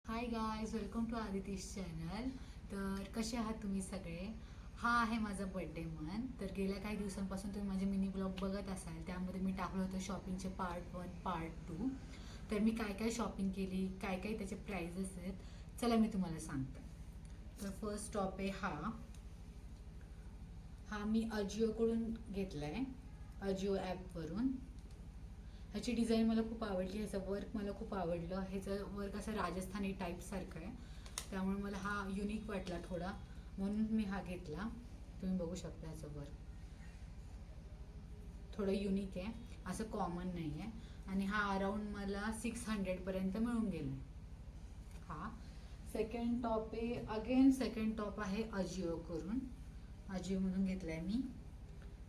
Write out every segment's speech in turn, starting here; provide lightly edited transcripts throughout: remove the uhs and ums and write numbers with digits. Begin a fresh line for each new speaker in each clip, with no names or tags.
High guys, welcome to Aditish channel. तर कसे आहात तुम्ही सगळे? हा आहे माझा बड्डे मंथ. तर गेल्या काही दिवसांपासून तुम्ही माझे मिनी ब्लॉग बघत असाल. त्यामध्ये मी टाकलं होतं शॉपिंगचे पार्ट 1 पार्ट 2. तर मी काय काय शॉपिंग केली, काय काय त्याचे प्राइजेस आहेत, चला मी तुम्हाला सांगते. तर फर्स्ट स्टॉप आहे हा मी अजिओकडून घेतला आहे, अजिओ ॲपवरून. ह्याची डिझाईन मला खूप आवडली, ह्याचं वर्क मला खूप आवडलं. ह्याचं वर्क असं राजस्थानी टाईपसारखं आहे, त्यामुळे मला हा युनिक वाटला थोडा, म्हणून मी हा घेतला. तुम्ही बघू शकता ह्याचं वर्क थोडं युनिक आहे, असं कॉमन नाही आहे. आणि हा अराऊंड मला 600पर्यंत मिळून गेला. हा सेकंड टॉप आहे, अगेन सेकंड टॉप आहे अजिओ करून. अजिओमधून घेतला आहे मी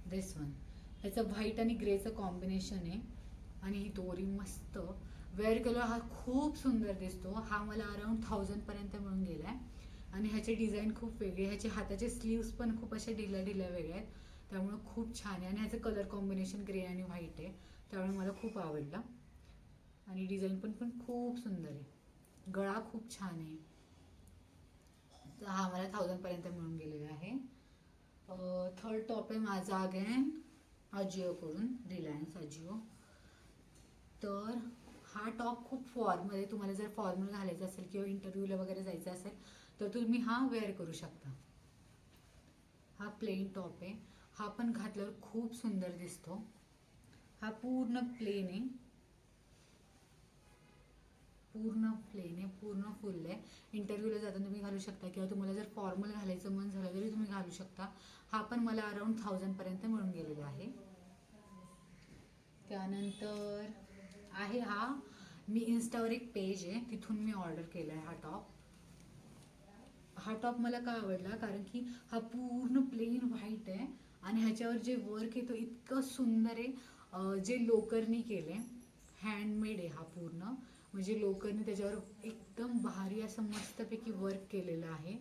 दिस वन. ह्याचं व्हाईट आणि ग्रेचं कॉम्बिनेशन आहे आणि ही दोरी मस्त वेअर केला, हा खूप सुंदर दिसतो. हा मला अराउंड 1000पर्यंत मिळून गेला आहे. आणि ह्याचे डिझाईन खूप वेगळे, ह्याचे हाताचे स्लीव्स पण खूप असे ढिल्या ढिल्या वेगळे आहेत, त्यामुळे खूप छान आहे. आणि ह्याचं कलर कॉम्बिनेशन ग्रे आणि व्हाईट आहे, त्यामुळे मला खूप आवडलं. आणि डिझाईन पण पण खूप सुंदर आहे, गळा खूप छान आहे. तर हा मला 1000पर्यंत मिळून गेलेला आहे. थर्ड टॉप आहे माझा अगेन अजिओकडून, रिलायन्स अजिओ. तर हा टॉप खूप फॉर्मल आहे, तुम्हाला जर फॉर्मल घालायचं असेल किंवा इंटरव्ह्यूला वगैरे जायचं असेल तर तुम्ही हा वेअर करू शकता. हा प्लेन टॉप आहे, हा पण घातल्यावर खूप सुंदर दिसतो. हा पूर्ण प्लेन आहे, पूर्ण फुल आहे. इंटरव्ह्यूला जाताना तुम्ही घालू शकता किंवा तुम्हाला जर फॉर्मल घालायचं मन झालं तरी तुम्ही घालू शकता. हा पण मला अराउंड 1000पर्यंत मिळून गेलेला आहे. त्यानंतर आहे मी इन्स्टावर एक पेज आहे, तिथून मी ऑर्डर केला आहे हा टॉप. हा टॉप मला का आवडला, कारण की हा पूर्ण प्लेन व्हाईट आहे आणि ह्याच्यावर जे वर्क आहे तो इतकं सुंदर आहे. जे लोकरनी केले, हँडमेड आहे हा पूर्ण. म्हणजे लोकरनी त्याच्यावर एकदम भारी असं मस्तपैकी वर्क केलेलं आहे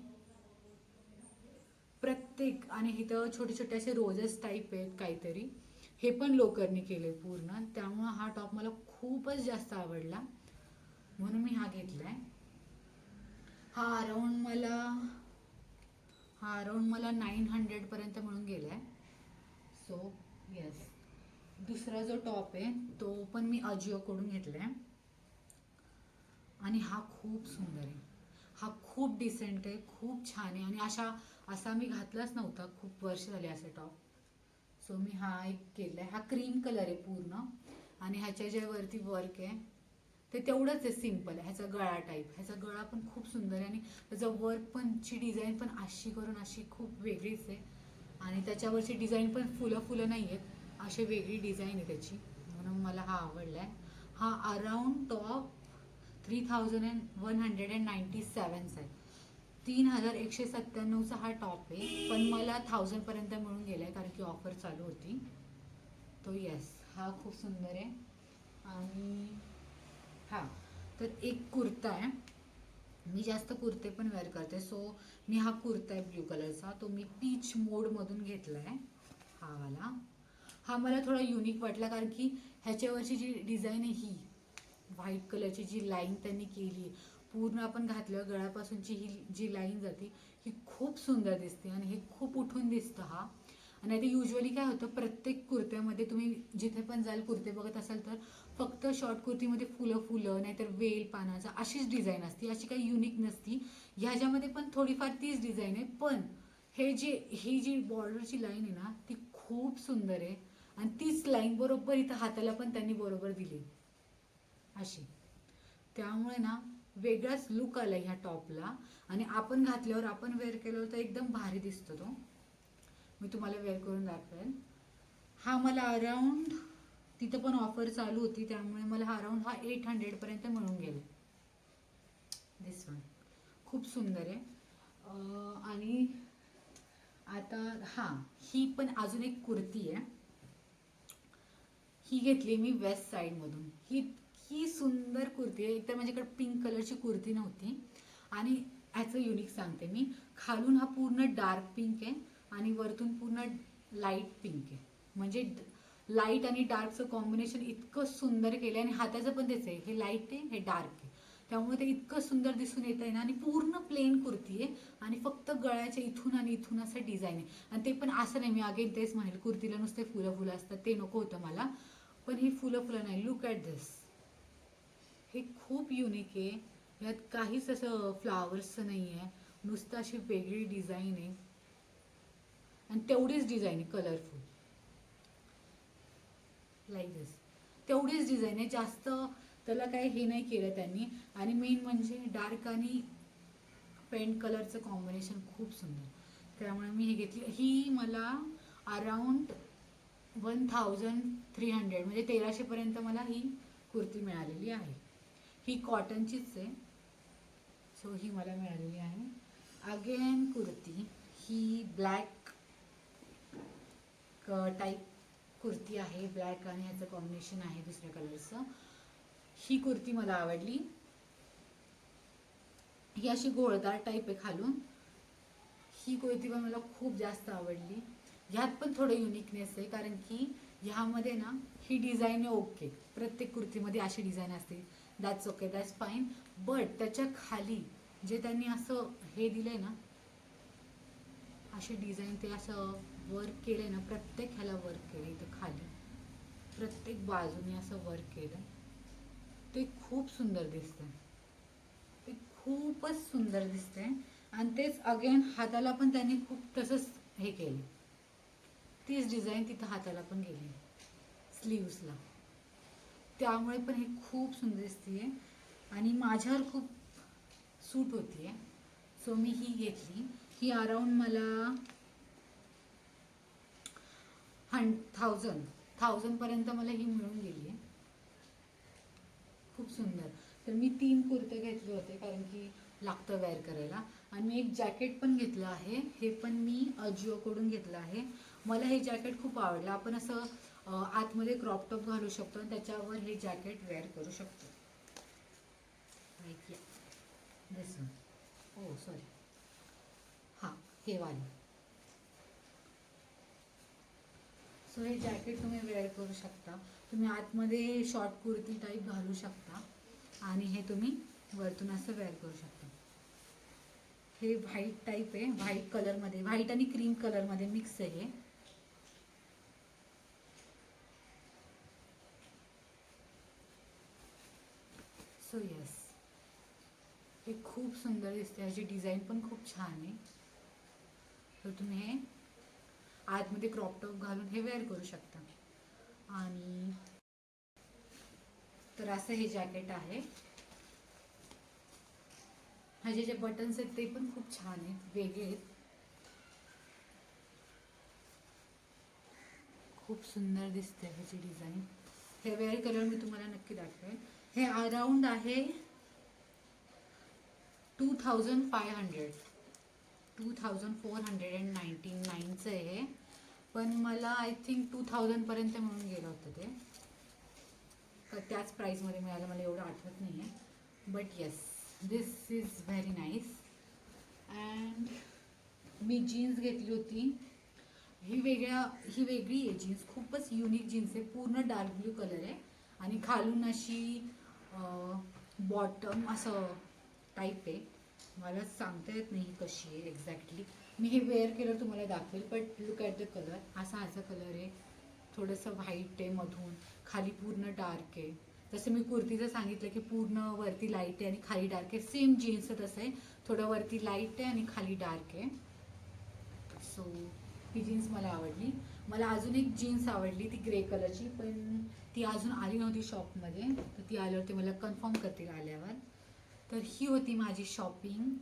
प्रत्येक. आणि इथं छोटे छोटे असे रोजेस टाईप आहेत काहीतरी, हे पण लोकरनी केले पूर्ण. त्यामुळं हा टॉप मला खूपच जास्त आवडला, म्हणून मी हा घेतलाय. हा अराउंड मला हा अराउंड मला 900पर्यंत मिळून गेला आहे. So yes. दुसरा जो टॉप आहे तो पण मी अजिओकडून घेतला आहे आणि हा खूप सुंदर आहे. हा खूप डिसेंट आहे, खूप छान आहे. आणि असा मी घातलाच नव्हता, खूप वर्ष झाले असे टॉप. सो मी हा एक केला आहे. हा क्रीम कलर आहे पूर्ण आणि ह्याच्या ज्या वरती वर्क आहे ते तेवढंच आहे, सिम्पल आहे. ह्याचा गळा टाईप, ह्याचा गळा पण खूप सुंदर आहे आणि त्याचं वर्क पण ची डिझाईन पण अशी करून अशी खूप वेगळीच आहे. आणि त्याच्यावरची डिझाईन पण फुलं फुलं नाही आहेत, अशी वेगळी डिझाईन आहे त्याची, म्हणून मला हा आवडला आहे. हा अराउंड टॉप 3197चा आहे. 3197चा हा टॉप आहे, पण मला 1000पर्यंत मिळून गेला आहे कारण की ऑफर चालू होती. तो येस, हा खूप सुंदर आहे. आणि हा तर एक कुर्ता आहे, मी जास्त कुर्ते पण वेअर करते. सो मी हा कुर्ता आहे ब्ल्यू कलरचा, तो मी पीच मोडमधून घेतला आहे. हा वाला हा मला थोडा युनिक वाटला, कारण की ह्याच्यावरची जी डिझाईन आहे ही व्हाईट कलरची जी लाईन त्यांनी केली पूर्ण, आपण घातल्यावर गळ्यापासूनची ही जी लाईन जाते ही खूप सुंदर दिसते आणि हे खूप उठून दिसतं हा. आणि आता युजली काय होतं, प्रत्येक कुर्त्यामध्ये तुम्ही जिथे पण जाल कुर्ते बघत असाल तर फक्त शॉर्ट कुर्तीमध्ये फुलं फुलं नाहीतर वेल पानाचा अशीच डिझाईन असते, अशी काही युनिक नसती. ह्याच्यामध्ये पण थोडीफार तीच डिझाईन आहे, पण ही जी बॉर्डरची लाईन आहे ना ती खूप सुंदर आहे. आणि तीच लाईन बरोबर इथं हाताला पण त्यांनी बरोबर दिली अशी, त्यामुळे ना वेगळाच लुक आला ह्या टॉपला. आणि आपण घातल्यावर, आपण वेअर केल्यावर तर एकदम भारी दिसतो तो. मी तुम्हाला वेअर करून दाखवेल. हा मला अराउंड, तिथं पण ऑफर चालू होती त्यामुळे मला हा 800पर्यंत मिळून गेला. दिस वन खूप सुंदर आहे. आणि आता ही पण अजून एक कुर्ती आहे, ही घेतली मी वेस्ट साईडमधून. ही सुंदर कुर्ती आहे. एकतर माझ्याकडे पिंक कलरची कुर्ती नव्हती. आणि ह्याचं युनिक सांगते मी, खालून हा पूर्ण डार्क पिंक आहे आणि वरतून पूर्ण लाईट पिंक आहे. म्हणजे लाईट आणि डार्कचं कॉम्बिनेशन इतकं सुंदर केलं आहे. आणि हाताचं पण त्याचं आहे, हे लाईट आहे हे डार्क आहे, त्यामुळे ते इतकं सुंदर दिसून येत आहे ना. आणि पूर्ण प्लेन कुर्ती आहे आणि फक्त गळ्याच्या इथून आणि इथून असं डिझाईन आहे. आणि ते पण असं नाही, मी अगेन तेच म्हणेल, कुर्तीला नुसते फुलं फुलं असतात ते नको होतं मला, पण ही फुलं फुलं नाही. लुक ॲट दिस, हे खूप युनिक आहे. यात काहीच असं फ्लावर्सचं नाही आहे, नुसतं अशी वेगळी डिझाईन आहे आणि तेवढीच डिझाईन आहे कलरफुल, लाईक दिस. तेवढीच डिझाईन आहे, जास्त त्याला काही हे नाही केलं त्यांनी. आणि मेन म्हणजे डार्क आणि पेंट कलरचं कॉम्बिनेशन खूप सुंदर, त्यामुळे मी हे घेतली. ही मला अराउंड 1300 म्हणजे 1300 मला ही कुर्ती मिळालेली आहे. ही कॉटनचीच आहे, सो ही मला मिळालेली आहे. अगेन कुर्ती ही ब्लॅक टाईप कुर्ती आहे, ब्लॅक आणि ह्याचं कॉम्बिनेशन आहे दुसऱ्या कलरचं. ही कुर्ती मला आवडली. ही अशी गोळदार टाईप आहे खालून. ही कुर्ती पण मला खूप जास्त आवडली. ह्यात पण थोडं युनिकनेस आहे, कारण की ह्यामध्ये ना ही डिझाईन आहे ओके, प्रत्येक कुर्तीमध्ये अशी डिझाईन असते, that's okay, that's fine. But त्याच्या खाली जे त्यांनी असं हे दिलंय ना, अशी डिझाईन ते असं वर्क केलंय ना, प्रत्येक ह्याला वर्क केलं इथं खाली, प्रत्येक बाजूने असं वर्क केलं, ते खूप सुंदर दिसतंय. ते खूपच सुंदर दिसते. आणि तेच अगेन हाताला पण त्यांनी खूप तसंच हे केलं, तीच डिझाईन तिथं हाताला पण गेली, स्लीव्सला. त्यामुळे पण हे खूप सुंदर दिसते आणि माझ्यावर खूप सूट होतीये. सो मी ही घेतली. ही अराउंड मला 1000 मला ही मिळून गेली आहे. खूप सुंदर. तर मी 3 कुर्ते घेतले होते, कारण की लागतं वेअर करायला. आणि मी एक जॅकेट पण घेतलं आहे, हे पण मी अजिओकडून घेतलं आहे. मला हे जॅकेट खूप आवडलं. आपण असं आतमध्ये क्रॉप टॉप घालू शकतो आणि त्याच्यावर हे जॅकेट वेअर करू शकतो. दिस वन, हो सॉरी, हां हे वाले. सो हे जॅकेट तुम्ही वेअर करू शकता. तुम्ही आतमध्ये शॉर्ट कुर्ती टाईप घालू शकता आणि हे तुम्ही वरतून असं वेअर करू शकता. हे व्हाईट टाईप आहे, व्हाईट कलरमध्ये, व्हाईट आणि क्रीम कलरमध्ये मिक्स आहे हे. सो यस, हे खूप सुंदर दिसते, ह्याची डिझाईन पण खूप छान आहे. तर तुम्ही हे आतमध्ये क्रॉप टॉप घालून हे वेअर करू शकता. आणि तर असं हे जॅकेट आहे. ह्याचे जे बटन्स आहेत ते पण खूप छान आहेत, वेगळे आहेत, खूप सुंदर दिसते ह्याची डिझाईन. हे वेअर कलर मी तुम्हाला नक्की दाखवेन. हे अराउंड आहे 2500, 2499चं आहे. पण मला आय थिंक 2000 मिळून गेलं होतं ते, तर त्याच प्राईसमध्ये मिळालं, मला एवढं आठवत नाही आहे. But yes, this is very nice. And मी जीन्स घेतली होती. ही वेगळी आहे जीन्स, खूपच युनिक जीन्स आहे, पूर्ण डार्क ब्ल्यू कलर आहे आणि खालून अशी बॉटम असं टाईप आहे. मला सांगता येत नाही कशी आहे एक्झॅक्टली. मी हे वेअर केलं तुम्हाला दाखवेल. But look at the colour, असा ह्याचा कलर आहे, थोडंसं व्हाईट आहे मधून, खाली पूर्ण डार्क आहे. जसं मी कुर्तीचं सांगितलं की पूर्ण वरती लाईट आहे आणि खाली डार्क आहे, सेम जीन्सचं तसं आहे, थोडं वरती लाईट आहे आणि खाली डार्क आहे. सो ही जीन्स मला आवडली. मला अजून एक जीन्स आवडली, ती ग्रे कलरची, पण ती अजून आली नव्हती शॉपमध्ये, तर ती आल्यावर ते मला कन्फर्म करतील आल्यावर. तर ही होती माझी शॉपिंग,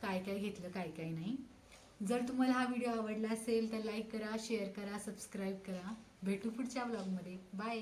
काय काय घेतलं काय काय नाही. जर तुम्हाला हा व्हिडिओ आवडला असेल तर लाईक करा, शेअर करा, सबस्क्राईब करा. भेटू पुढच्या ब्लॉगमध्ये. बाय.